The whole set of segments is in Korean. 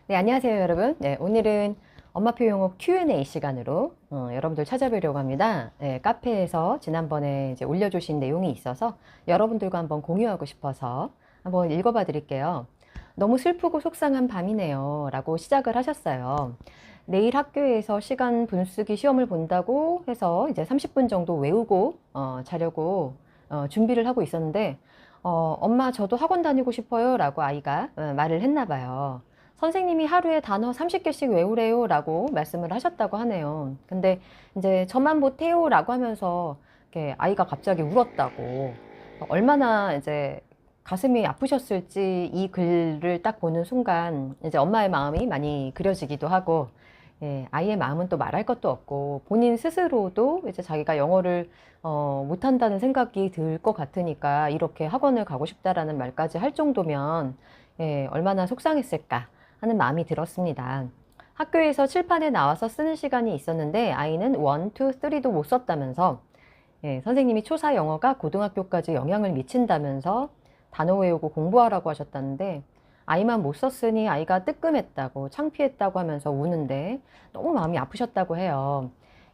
네, 안녕하세요, 여러분. 네, 오늘은 엄마표 영어 Q&A 시간으로 여러분들 찾아뵈려고 합니다. 네, 카페에서 지난번에 이제 올려주신 내용이 있어서 여러분들과 한번 공유하고 싶어서 한번 읽어봐 드릴게요. 너무 슬프고 속상한 밤이네요. 라고 시작을 하셨어요. 내일 학교에서 시간 분수기 시험을 본다고 해서 이제 30분 정도 외우고 자려고 준비를 하고 있었는데 엄마 저도 학원 다니고 싶어요. 라고 아이가 말을 했나 봐요. 선생님이 하루에 단어 30개씩 외우래요 라고 말씀을 하셨다고 하네요. 근데 이제 저만 못해요 라고 하면서 이렇게 아이가 갑자기 울었다고. 얼마나 이제 가슴이 아프셨을지 이 글을 딱 보는 순간 이제 엄마의 마음이 많이 그려지기도 하고, 예, 아이의 마음은 또 말할 것도 없고 본인 스스로도 이제 자기가 영어를 못한다는 생각이 들 것 같으니까 이렇게 학원을 가고 싶다라는 말까지 할 정도면 예, 얼마나 속상했을까 하는 마음이 들었습니다. 학교에서 칠판에 나와서 쓰는 시간이 있었는데 아이는 1, 2, 3도 못 썼다면서, 예, 선생님이 초사 영어가 고등학교까지 영향을 미친다면서 단어 외우고 공부하라고 하셨다는데 아이만 못 썼으니 아이가 뜨끔했다고 창피했다고 하면서 우는데 너무 마음이 아프셨다고 해요.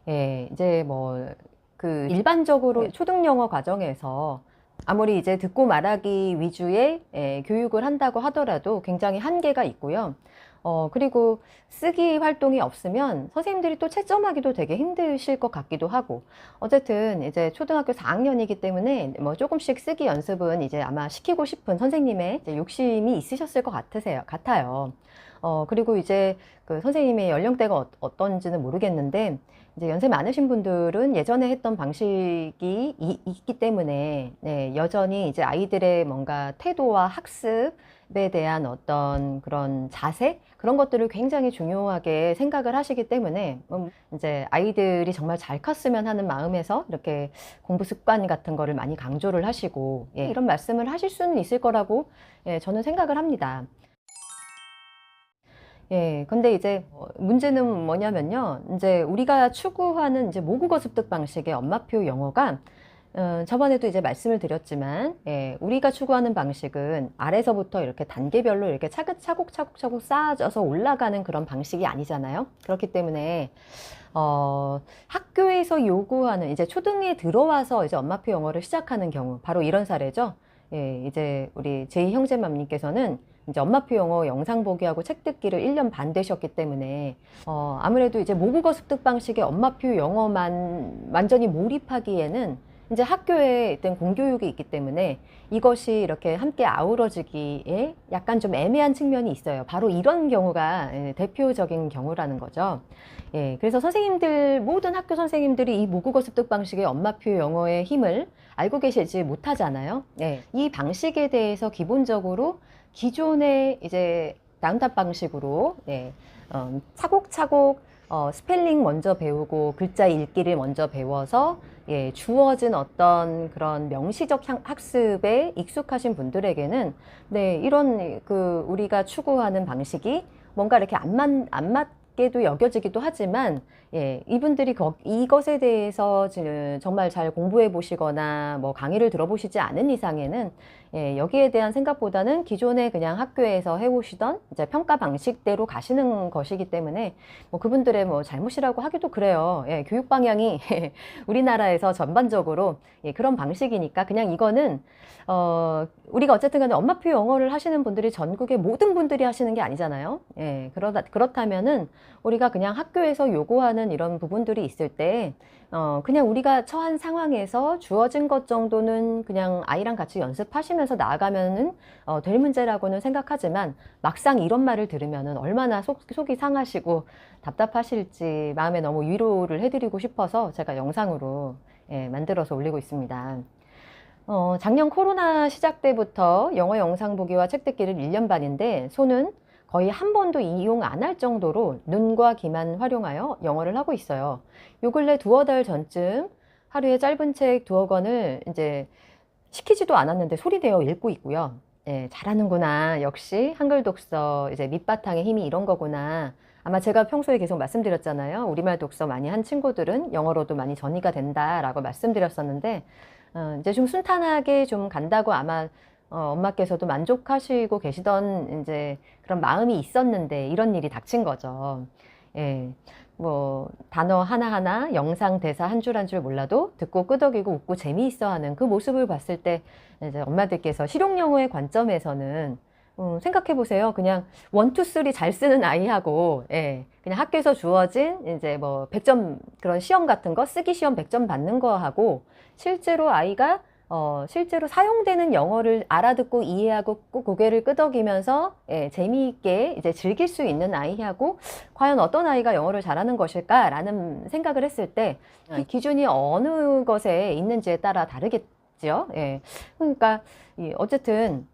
예, 이제 뭐 그 일반적으로 초등 영어 과정에서 아무리 이제 듣고 말하기 위주의 교육을 한다고 하더라도 굉장히 한계가 있고요. 그리고 쓰기 활동이 없으면 선생님들이 또 채점하기도 되게 힘드실 것 같기도 하고, 어쨌든 이제 초등학교 4학년이기 때문에 뭐 조금씩 쓰기 연습은 이제 아마 시키고 싶은 선생님의 이제 욕심이 있으셨을 것 같아요. 그리고 이제 그 선생님의 연령대가 어떤지는 모르겠는데, 이제 연세 많으신 분들은 예전에 했던 방식이 있기 때문에, 네, 여전히 이제 아이들의 뭔가 태도와 학습에 대한 어떤 그런 자세? 그런 것들을 굉장히 중요하게 생각을 하시기 때문에, 이제 아이들이 정말 잘 컸으면 하는 마음에서 이렇게 공부 습관 같은 거를 많이 강조를 하시고, 예, 이런 말씀을 하실 수는 있을 거라고, 예, 저는 생각을 합니다. 예, 근데 이제 문제는 뭐냐면요. 이제 우리가 추구하는 이제 모국어 습득 방식의 엄마표 영어가 저번에도 이제 말씀을 드렸지만, 예, 우리가 추구하는 방식은 아래서부터 이렇게 단계별로 이렇게 차곡차곡 쌓아져서 올라가는 그런 방식이 아니잖아요. 그렇기 때문에 학교에서 요구하는 이제 초등에 들어와서 이제 엄마표 영어를 시작하는 경우 바로 이런 사례죠. 예, 이제 우리 제이 형제맘님께서는 이제 엄마표 영어 영상 보기하고 책 듣기를 1년 반 되셨기 때문에 아무래도 이제 모국어 습득 방식의 엄마표 영어만 완전히 몰입하기에는 이제 학교에 어떤 공교육이 있기 때문에 이것이 이렇게 함께 아우러지기에 약간 좀 애매한 측면이 있어요. 바로 이런 경우가 대표적인 경우라는 거죠. 예, 그래서 선생님들, 모든 학교 선생님들이 이 모국어 습득 방식의 엄마표 영어의 힘을 알고 계시지 못하잖아요. 예, 이 방식에 대해서 기본적으로 기존의 이제 다운탑 방식으로, 예, 차곡차곡 스펠링 먼저 배우고 글자 읽기를 먼저 배워서, 예, 주어진 어떤 그런 명시적 학습에 익숙하신 분들에게는, 네, 이런 그 우리가 추구하는 방식이 뭔가 이렇게 안 맞게도 여겨지기도 하지만, 예, 이분들이 이것에 대해서 정말 잘 공부해 보시거나 뭐 강의를 들어보시지 않은 이상에는, 예, 여기에 대한 생각보다는 기존에 그냥 학교에서 해오시던 이제 평가 방식대로 가시는 것이기 때문에 뭐 그분들의 뭐 잘못이라고 하기도 그래요. 예, 교육 방향이 우리나라에서 전반적으로, 예, 그런 방식이니까 그냥 이거는 우리가 어쨌든 간에 엄마표 영어를 하시는 분들이 전국의 모든 분들이 하시는 게 아니잖아요. 예, 그렇다면은 우리가 그냥 학교에서 요구하는 이런 부분들이 있을 때 그냥 우리가 처한 상황에서 주어진 것 정도는 그냥 아이랑 같이 연습하시면서 나아가면은 될 문제라고는 생각하지만, 막상 이런 말을 들으면은 얼마나 속이 상하시고 답답하실지 마음에 너무 위로를 해드리고 싶어서 제가 영상으로, 예, 만들어서 올리고 있습니다. 작년 코로나 시작 때부터 영어 영상 보기와 책 듣기를 1년 반인데 손은 거의 한 번도 이용 안 할 정도로 눈과 귀만 활용하여 영어를 하고 있어요. 요 근래 두어 달 전쯤 하루에 짧은 책 두어 권을 이제 시키지도 않았는데 소리내어 읽고 있고요. 예, 잘하는구나. 역시 한글 독서 이제 밑바탕의 힘이 이런 거구나. 아마 제가 평소에 계속 말씀드렸잖아요. 우리말 독서 많이 한 친구들은 영어로도 많이 전이가 된다라고 말씀드렸었는데, 이제 좀 순탄하게 좀 간다고 아마 엄마께서도 만족하시고 계시던 이제 그런 마음이 있었는데 이런 일이 닥친 거죠. 예. 뭐 단어 하나하나 영상 대사 한 줄 한 줄 몰라도 듣고 끄덕이고 웃고 재미있어 하는 그 모습을 봤을 때 이제 엄마들께서 실용 영어의 관점에서는 생각해 보세요. 그냥 원, 투, 쓰리 잘 쓰는 아이하고, 예, 그냥 학교에서 주어진 이제 뭐 100점 그런 시험 같은 거, 쓰기 시험 100점 받는 거하고, 실제로 아이가 실제로 사용되는 영어를 알아듣고 이해하고 고개를 끄덕이면서 예, 재미있게 이제 즐길 수 있는 아이하고 과연 어떤 아이가 영어를 잘하는 것일까라는 생각을 했을 때 기준이 어느 것에 있는지에 따라 다르겠죠. 예. 그러니까 어쨌든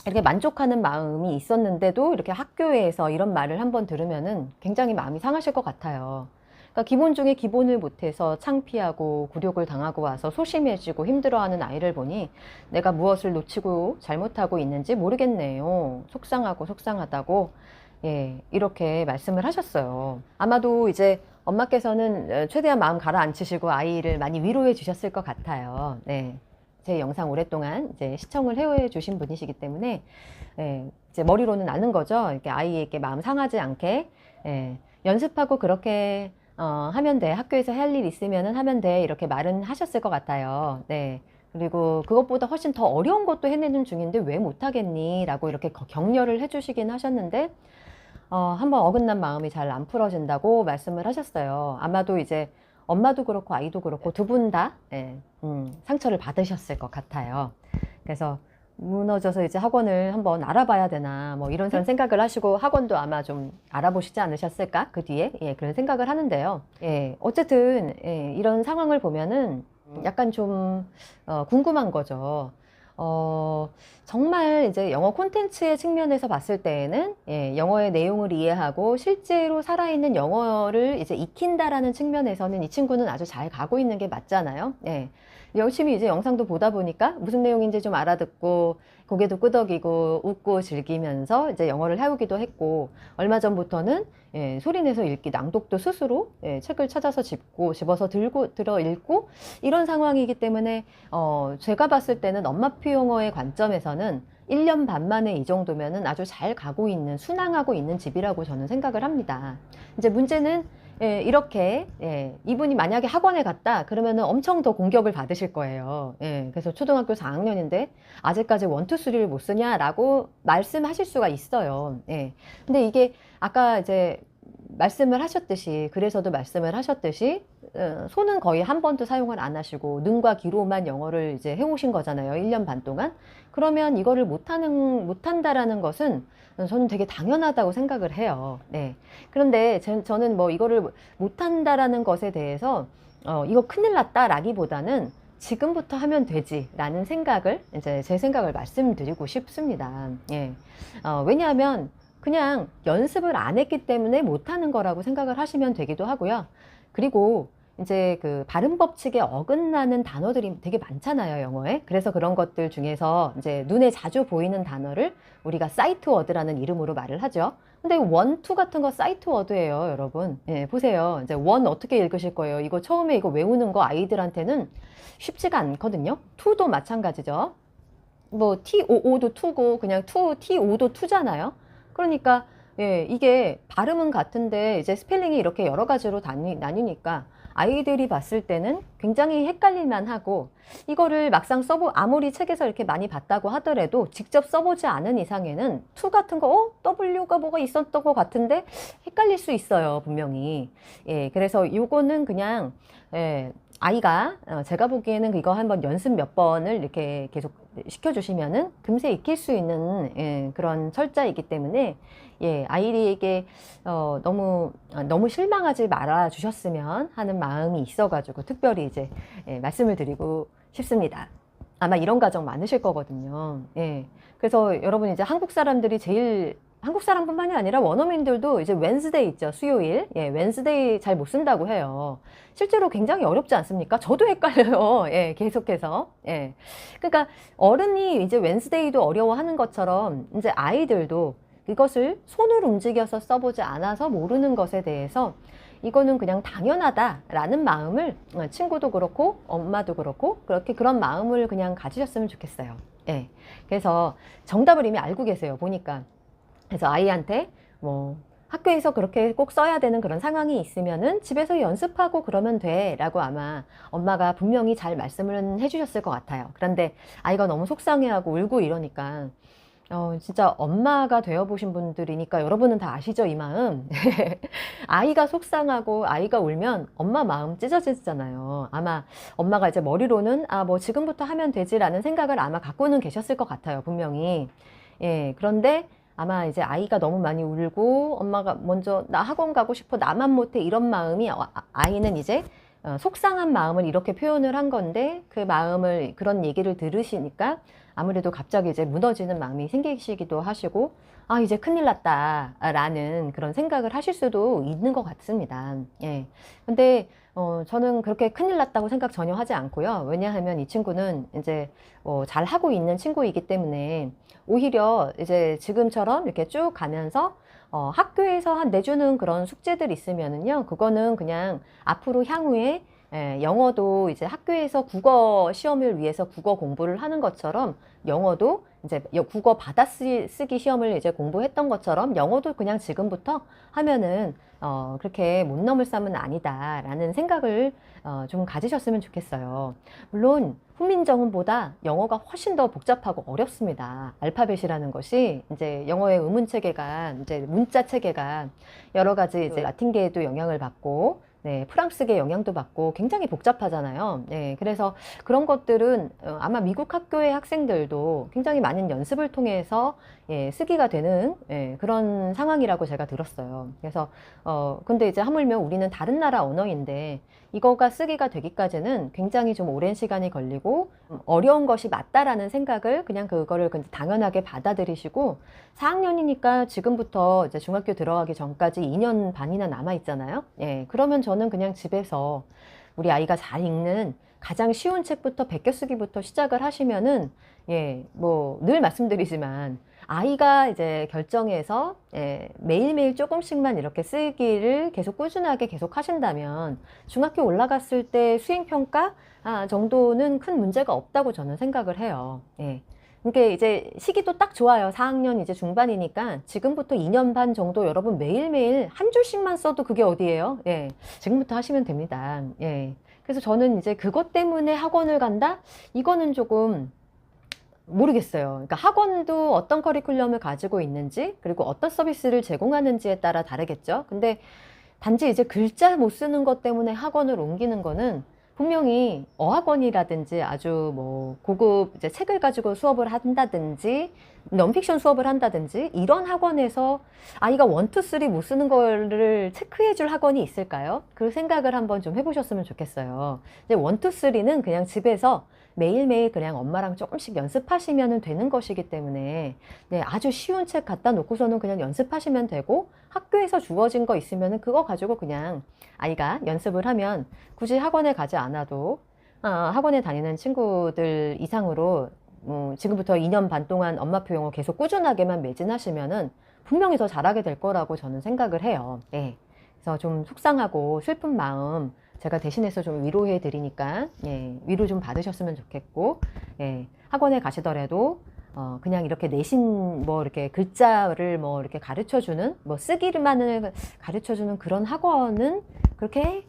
이렇게 만족하는 마음이 있었는데도 이렇게 학교에서 이런 말을 한번 들으면은 굉장히 마음이 상하실 것 같아요. 그러니까 기본 중에 기본을 못해서 창피하고 굴욕을 당하고 와서 소심해지고 힘들어하는 아이를 보니 내가 무엇을 놓치고 잘못하고 있는지 모르겠네요. 속상하고 속상하다고 예, 이렇게 말씀을 하셨어요. 아마도 이제 엄마께서는 최대한 마음 가라앉히시고 아이를 많이 위로해 주셨을 것 같아요. 네. 제 영상 오랫동안 이제 시청을 해 주신 분이시기 때문에 예, 이제 머리로는 아는 거죠. 이렇게 아이에게 마음 상하지 않게 예, 연습하고 그렇게 하면 돼. 학교에서 할 일 있으면은 하면 돼. 이렇게 말은 하셨을 것 같아요. 네. 그리고 그것보다 훨씬 더 어려운 것도 해내는 중인데 왜 못하겠니? 라고 이렇게 격려를 해주시긴 하셨는데, 한번 어긋난 마음이 잘 안 풀어진다고 말씀을 하셨어요. 아마도 이제 엄마도 그렇고 아이도 그렇고 두 분 다, 예, 상처를 받으셨을 것 같아요. 그래서 무너져서 이제 학원을 한번 알아봐야 되나 뭐 이런 생각을 하시고 학원도 아마 좀 알아보시지 않으셨을까 그 뒤에 예, 그런 생각을 하는데요. 예, 어쨌든 예, 이런 상황을 보면은 약간 좀 궁금한 거죠. 정말 이제 영어 콘텐츠의 측면에서 봤을 때에는 예, 영어의 내용을 이해하고 실제로 살아있는 영어를 이제 익힌다라는 측면에서는 이 친구는 아주 잘 가고 있는 게 맞잖아요. 예. 열심히 이제 영상도 보다 보니까 무슨 내용인지 좀 알아듣고 고개도 끄덕이고 웃고 즐기면서 이제 영어를 해오기도 했고 얼마 전부터는 예, 소리내서 읽기 낭독도 스스로 예, 책을 찾아서 집어서 들어 읽고 이런 상황이기 때문에 제가 봤을 때는 엄마표 영어의 관점에서는 1년 반 만에 이 정도면은 아주 잘 가고 있는 순항하고 있는 집이라고 저는 생각을 합니다. 이제 문제는 예, 이렇게 예, 이분이 만약에 학원에 갔다 그러면은 엄청 더 공격을 받으실 거예요. 예, 그래서 초등학교 4학년인데 아직까지 원투 쓰리를 못 쓰냐라고 말씀하실 수가 있어요. 예. 근데 이게 아까 이제 말씀을 하셨듯이 글에서도 말씀을 하셨듯이 손은 거의 한 번도 사용을 안 하시고 눈과 귀로만 영어를 이제 해오신 거잖아요. 1년 반 동안. 그러면 이거를 못한다라는 것은 저는 되게 당연하다고 생각을 해요. 네. 그런데 저는 뭐 이거를 못한다라는 것에 대해서 이거 큰일 났다라기보다는 지금부터 하면 되지라는 생각을 이제 제 생각을 말씀드리고 싶습니다. 예. 왜냐하면 그냥 연습을 안 했기 때문에 못하는 거라고 생각을 하시면 되기도 하고요. 그리고 이제 그 발음 법칙에 어긋나는 단어들이 되게 많잖아요, 영어에. 그래서 그런 것들 중에서 이제 눈에 자주 보이는 단어를 우리가 사이트 워드라는 이름으로 말을 하죠. 근데 원, 투 같은 거 사이트 워드예요, 여러분. 예, 보세요. 이제 원 어떻게 읽으실 거예요? 이거 처음에 이거 외우는 거 아이들한테는 쉽지가 않거든요. 투도 마찬가지죠. 뭐 TOO도 투고 그냥 TO도 투잖아요. 그러니까 예, 이게 발음은 같은데 이제 스펠링이 이렇게 여러 가지로 나뉘니까 아이들이 봤을 때는 굉장히 헷갈릴만 하고 이거를 막상 아무리 책에서 이렇게 많이 봤다고 하더라도 직접 써보지 않은 이상에는 to 같은 거 W가 뭐가 있었던 것 같은데 헷갈릴 수 있어요, 분명히. 예, 그래서 요거는 그냥 예, 아이가 제가 보기에는 이거 한번 연습 몇 번을 이렇게 계속 시켜주시면은 금세 익힐 수 있는 예, 그런 철자이기 때문에 예, 아이에게 너무 실망하지 말아 주셨으면 하는 마음이 있어가지고 특별히 이제 예, 말씀을 드리고 싶습니다. 아마 이런 가정 많으실 거거든요. 예, 그래서 여러분 이제 한국 사람들이 한국 사람뿐만이 아니라 원어민들도 이제 웬스데이 있죠. 수요일. 예, 웬스데이 잘 못 쓴다고 해요. 실제로 굉장히 어렵지 않습니까? 저도 헷갈려요. 예, 계속해서. 예. 그러니까 어른이 이제 웬스데이도 어려워하는 것처럼 이제 아이들도 이것을 손을 움직여서 써보지 않아서 모르는 것에 대해서 이거는 그냥 당연하다라는 마음을 친구도 그렇고 엄마도 그렇고 그렇게 그런 마음을 그냥 가지셨으면 좋겠어요. 예. 그래서 정답을 이미 알고 계세요. 보니까. 그래서 아이한테 뭐 학교에서 그렇게 꼭 써야 되는 그런 상황이 있으면은 집에서 연습하고 그러면 돼 라고 아마 엄마가 분명히 잘 말씀을 해주셨을 것 같아요. 그런데 아이가 너무 속상해하고 울고 이러니까 진짜 엄마가 되어보신 분들이니까 여러분은 다 아시죠, 이 마음. 아이가 속상하고 아이가 울면 엄마 마음 찢어지잖아요. 아마 엄마가 이제 머리로는 뭐 지금부터 하면 되지라는 생각을 아마 갖고는 계셨을 것 같아요, 분명히. 예, 그런데 아마 이제 아이가 너무 많이 울고 엄마가 먼저 나 학원 가고 싶어, 나만 못해, 이런 마음이 아이는 이제 속상한 마음을 이렇게 표현을 한 건데, 그 마음을, 그런 얘기를 들으시니까 아무래도 갑자기 이제 무너지는 마음이 생기시기도 하시고, 이제 큰일 났다 라는 그런 생각을 하실 수도 있는 것 같습니다. 예. 근데 저는 그렇게 큰일 났다고 생각 전혀 하지 않고요. 왜냐하면 이 친구는 이제 잘 하고 있는 친구이기 때문에, 오히려 이제 지금처럼 이렇게 쭉 가면서 학교에서 내주는 그런 숙제들 있으면은요, 그거는 그냥 앞으로 향후에 영어도 이제 학교에서 국어 시험을 위해서 국어 공부를 하는 것처럼, 영어도 이제 국어 받아쓰기 시험을 이제 공부했던 것처럼 영어도 그냥 지금부터 하면은 그렇게 못 넘을 싸움은 아니다라는 생각을 좀 가지셨으면 좋겠어요. 물론 훈민정음보다 영어가 훨씬 더 복잡하고 어렵습니다. 알파벳이라는 것이, 이제 영어의 의문 체계가, 이제 문자 체계가 여러 가지 이제 라틴계에도 영향을 받고, 네, 프랑스계 영향도 받고 굉장히 복잡하잖아요. 네, 그래서 그런 것들은 아마 미국 학교의 학생들도 굉장히 많은 연습을 통해서 쓰기가 되는 그런 상황이라고 제가 들었어요. 그래서 근데 이제 하물며 우리는 다른 나라 언어인데 이거가 쓰기가 되기까지는 굉장히 좀 오랜 시간이 걸리고 어려운 것이 맞다라는 생각을, 그냥 그거를 당연하게 받아들이시고, 4학년이니까 지금부터 이제 중학교 들어가기 전까지 2년 반이나 남아 있잖아요. 예, 그러면 저는 그냥 집에서 우리 아이가 잘 읽는 가장 쉬운 책부터 베껴쓰기부터 시작을 하시면은, 뭐 늘 말씀드리지만 아이가 이제 결정해서 매일매일 조금씩만 이렇게 쓰기를 계속 꾸준하게 계속 하신다면 중학교 올라갔을 때 수행평가 정도는 큰 문제가 없다고 저는 생각을 해요. 그러니까 이제 시기도 딱 좋아요. 4학년 이제 중반이니까 지금부터 2년 반 정도 여러분 매일매일 한 줄씩만 써도 그게 어디예요? 지금부터 하시면 됩니다. 그래서 저는 이제 그것 때문에 학원을 간다? 이거는 조금 모르겠어요. 그러니까 학원도 어떤 커리큘럼을 가지고 있는지, 그리고 어떤 서비스를 제공하는지에 따라 다르겠죠. 근데 단지 이제 글자 못 쓰는 것 때문에 학원을 옮기는 거는 분명히 어학원이라든지 아주 뭐 고급 이제 책을 가지고 수업을 한다든지 넌픽션 수업을 한다든지 이런 학원에서 아이가 1, 2, 3 못 쓰는 거를 체크해 줄 학원이 있을까요? 그 생각을 한번 좀 해보셨으면 좋겠어요. 이제 1, 2, 3는 그냥 집에서 매일매일 그냥 엄마랑 조금씩 연습하시면 되는 것이기 때문에 아주 쉬운 책 갖다 놓고서는 그냥 연습하시면 되고, 학교에서 주어진 거 있으면 그거 가지고 그냥 아이가 연습을 하면 굳이 학원에 가지 않아도 학원에 다니는 친구들 이상으로 지금부터 2년 반 동안 엄마표 영어 계속 꾸준하게만 매진하시면은 분명히 더 잘하게 될 거라고 저는 생각을 해요. 그래서 좀 속상하고 슬픈 마음 제가 대신해서 좀 위로해 드리니까 위로 좀 받으셨으면 좋겠고, 학원에 가시더라도 그냥 이렇게 내신 뭐 이렇게 글자를 뭐 이렇게 가르쳐 주는, 뭐 쓰기만을 가르쳐 주는 그런 학원은 그렇게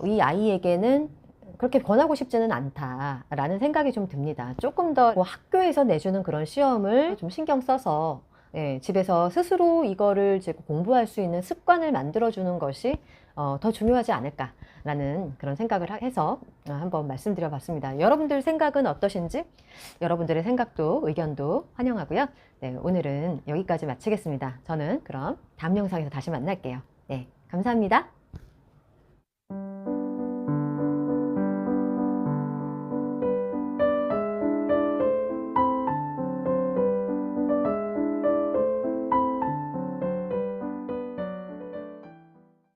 이 아이에게는 그렇게 권하고 싶지는 않다라는 생각이 좀 듭니다. 조금 더 학교에서 내주는 그런 시험을 좀 신경 써서 집에서 스스로 이거를 공부할 수 있는 습관을 만들어주는 것이 더 중요하지 않을까라는 그런 생각을 해서 한번 말씀드려 봤습니다. 여러분들 생각은 어떠신지, 여러분들의 생각도 의견도 환영하고요. 오늘은 여기까지 마치겠습니다. 저는 그럼 다음 영상에서 다시 만날게요. 감사합니다.